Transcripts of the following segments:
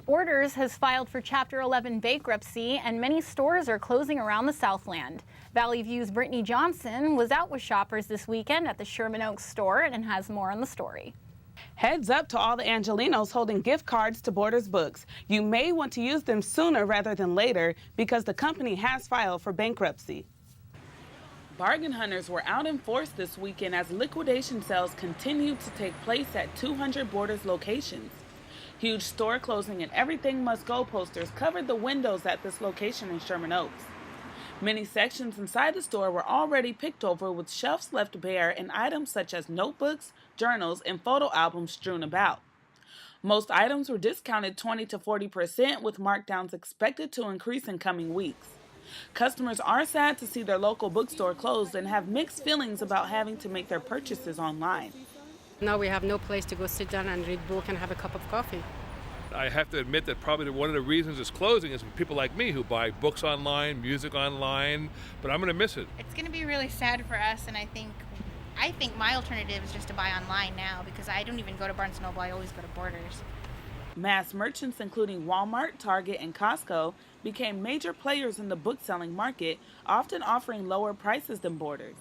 Borders has filed for Chapter 11 bankruptcy, and many stores are closing around the Southland. Valley View's Brittany Johnson was out with shoppers this weekend at the Sherman Oaks store and has more on the story. Heads up to all the Angelenos holding gift cards to Borders books. You may want to use them sooner rather than later because the company has filed for bankruptcy. Bargain hunters were out in force this weekend as liquidation sales continued to take place at 200 Borders locations. Huge store closing and everything must go posters covered the windows at this location in Sherman Oaks. Many sections inside the store were already picked over with shelves left bare and items such as notebooks, journals, and photo albums strewn about. Most items were discounted 20 to 40% with markdowns expected to increase in coming weeks. Customers are sad to see their local bookstore closed and have mixed feelings about having to make their purchases online. Now we have no place to go sit down and read a book and have a cup of coffee. I have to admit that probably one of the reasons it's closing is for people like me who buy books online, music online, but I'm going to miss it. It's going to be really sad for us, and I think my alternative is just to buy online now because I don't even go to Barnes & Noble, I always go to Borders. Mass merchants including Walmart, Target, and Costco became major players in the book-selling market, often offering lower prices than Borders.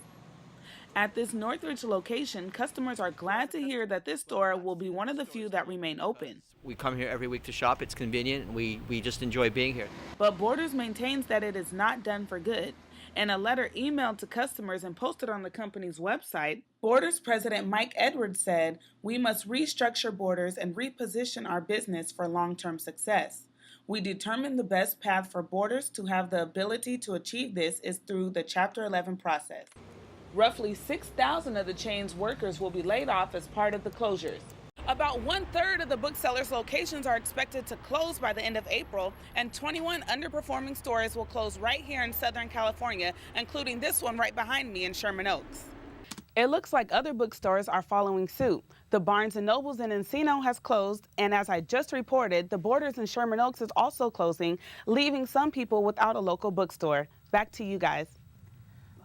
At this Northridge location, customers are glad to hear that this store will be one of the few that remain open. We come here every week to shop. It's convenient, and we just enjoy being here. But Borders maintains that it is not done for good. In a letter emailed to customers and posted on the company's website, Borders President Mike Edwards said, "We must restructure Borders and reposition our business for long-term success. We determined the best path for Borders to have the ability to achieve this is through the Chapter 11 process." Roughly 6,000 of the chain's workers will be laid off as part of the closures. About 1/3 of the booksellers' locations are expected to close by the end of April, and 21 underperforming stores will close right here in Southern California, including this one right behind me in Sherman Oaks. It looks like other bookstores are following suit. The Barnes & Nobles in Encino has closed, and as I just reported, the Borders in Sherman Oaks is also closing, leaving some people without a local bookstore. Back to you guys.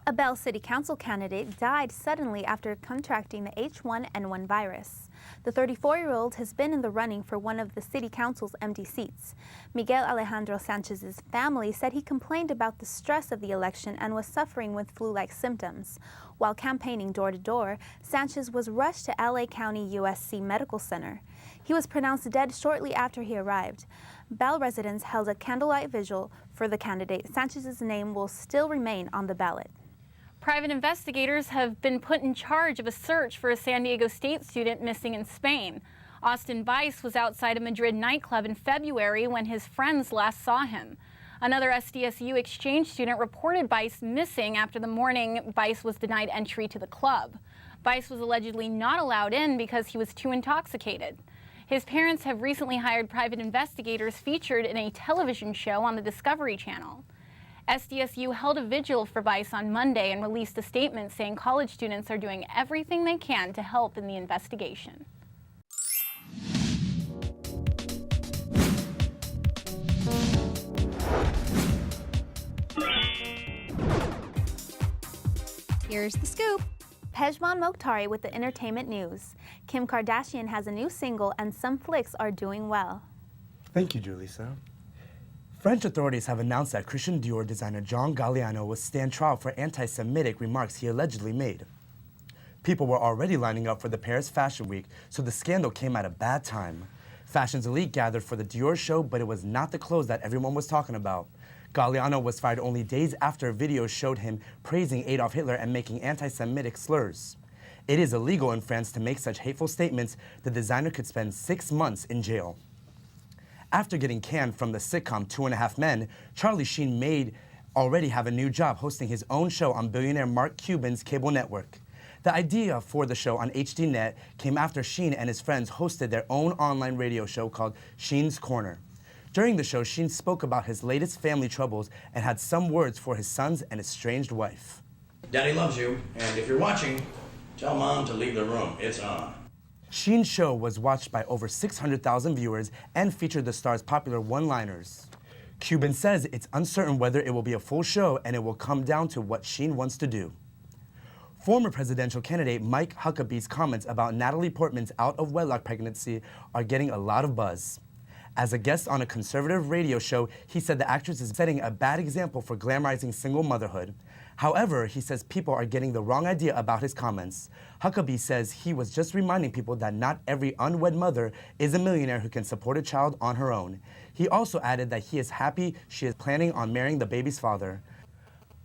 A Bell City Council candidate died suddenly after contracting the H1N1 virus. The 34-year-old has been in the running for one of the city council's empty seats. Miguel Alejandro Sanchez's family said he complained about the stress of the election and was suffering with flu-like symptoms. While campaigning door-to-door, Sanchez was rushed to LA County USC Medical Center. He was pronounced dead shortly after he arrived. Bell residents held a candlelight vigil for the candidate. Sanchez's name will still remain on the ballot. Private investigators have been put in charge of a search for a San Diego State student missing in Spain. Austin Bice was outside a Madrid nightclub in February when his friends last saw him. Another SDSU exchange student reported Bice missing after the morning Bice was denied entry to the club. Bice was allegedly not allowed in because he was too intoxicated. His parents have recently hired private investigators featured in a television show on the Discovery Channel. SDSU held a vigil for Bice on Monday and released a statement saying college students are doing everything they can to help in the investigation. Here's the scoop. Pejman Mokhtari with the entertainment news. Kim Kardashian has a new single and some flicks are doing well. Thank you, Julissa. French authorities have announced that Christian Dior designer John Galliano will stand trial for anti-Semitic remarks he allegedly made. People were already lining up for the Paris Fashion Week, so the scandal came at a bad time. Fashion's elite gathered for the Dior show, but it was not the clothes that everyone was talking about. Galliano was fired only days after a video showed him praising Adolf Hitler and making anti-Semitic slurs. It is illegal in France to make such hateful statements. The designer could spend 6 months in jail. After getting canned from the sitcom 2.5 Men, Charlie Sheen may already have a new job hosting his own show on billionaire Mark Cuban's cable network. The idea for the show on HDNet came after Sheen and his friends hosted their own online radio show called Sheen's Corner. During the show, Sheen spoke about his latest family troubles and had some words for his sons and estranged wife. Daddy loves you, and if you're watching, tell Mom to leave the room. It's on. Sheen's show was watched by over 600,000 viewers and featured the star's popular one-liners. Cuban says it's uncertain whether it will be a full show and it will come down to what Sheen wants to do. Former presidential candidate Mike Huckabee's comments about Natalie Portman's out-of-wedlock pregnancy are getting a lot of buzz. As a guest on a conservative radio show, he said the actress is setting a bad example for glamorizing single motherhood. However, he says people are getting the wrong idea about his comments. Huckabee says he was just reminding people that not every unwed mother is a millionaire who can support a child on her own. He also added that he is happy she is planning on marrying the baby's father.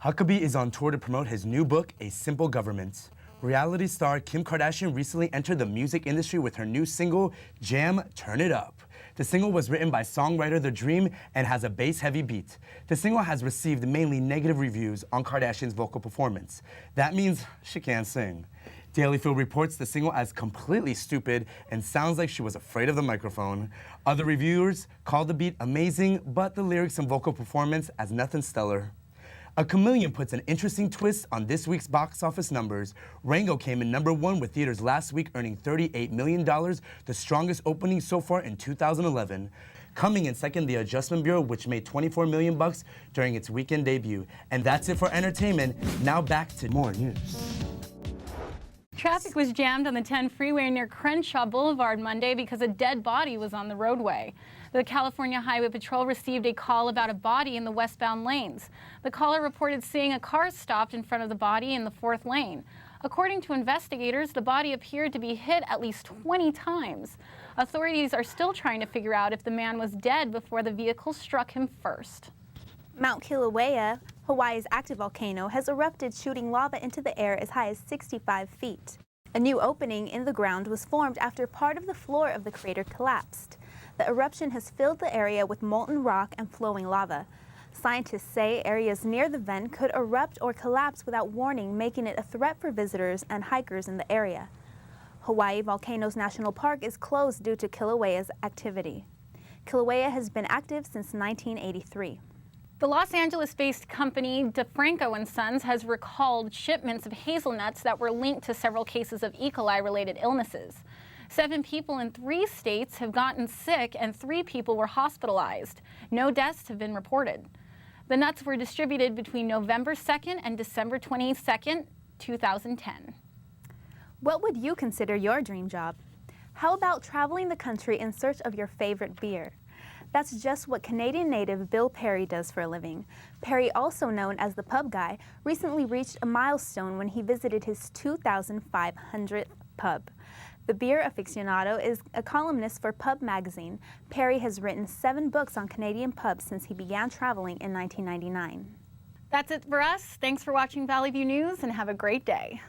Huckabee is on tour to promote his new book, A Simple Government. Reality star Kim Kardashian recently entered the music industry with her new single, Jam, Turn It Up. The single was written by songwriter The Dream and has a bass-heavy beat. The single has received mainly negative reviews on Kardashian's vocal performance. That means she can't sing. Daily Field reports the single as completely stupid and sounds like she was afraid of the microphone. Other reviewers call the beat amazing, but the lyrics and vocal performance as nothing stellar. A Chameleon puts an interesting twist on this week's box office numbers. Rango came in #1 with theaters last week, earning $38 million, the strongest opening so far in 2011. Coming in second, The Adjustment Bureau, which made $24 million during its weekend debut. And that's it for entertainment. Now back to more news. Traffic was jammed on the 10 freeway near Crenshaw Boulevard Monday because a dead body was on the roadway. The California Highway Patrol received a call about a body in the westbound lanes. The caller reported seeing a car stopped in front of the body in the 4th lane. According to investigators, the body appeared to be hit at least 20 times. Authorities are still trying to figure out if the man was dead before the vehicle struck him first. Mount Kilauea, Hawaii's active volcano, has erupted, shooting lava into the air as high as 65 feet. A new opening in the ground was formed after part of the floor of the crater collapsed. The eruption has filled the area with molten rock and flowing lava. Scientists say areas near the vent could erupt or collapse without warning, making it a threat for visitors and hikers in the area. Hawaii Volcanoes National Park is closed due to Kilauea's activity. Kilauea has been active since 1983. The Los Angeles-based company DeFranco & Sons has recalled shipments of hazelnuts that were linked to several cases of E. coli-related illnesses. 7 people in 3 states have gotten sick and 3 people were hospitalized. No deaths have been reported. The nuts were distributed between November 2nd and December 22nd, 2010. What would you consider your dream job? How about traveling the country in search of your favorite beer? That's just what Canadian native Bill Perry does for a living. Perry, also known as the Pub Guy, recently reached a milestone when he visited his 2,500th pub. The beer aficionado is a columnist for Pub magazine. Perry has written 7 books on Canadian pubs since he began traveling in 1999. That's it for us. Thanks for watching Valley View News and have a great day.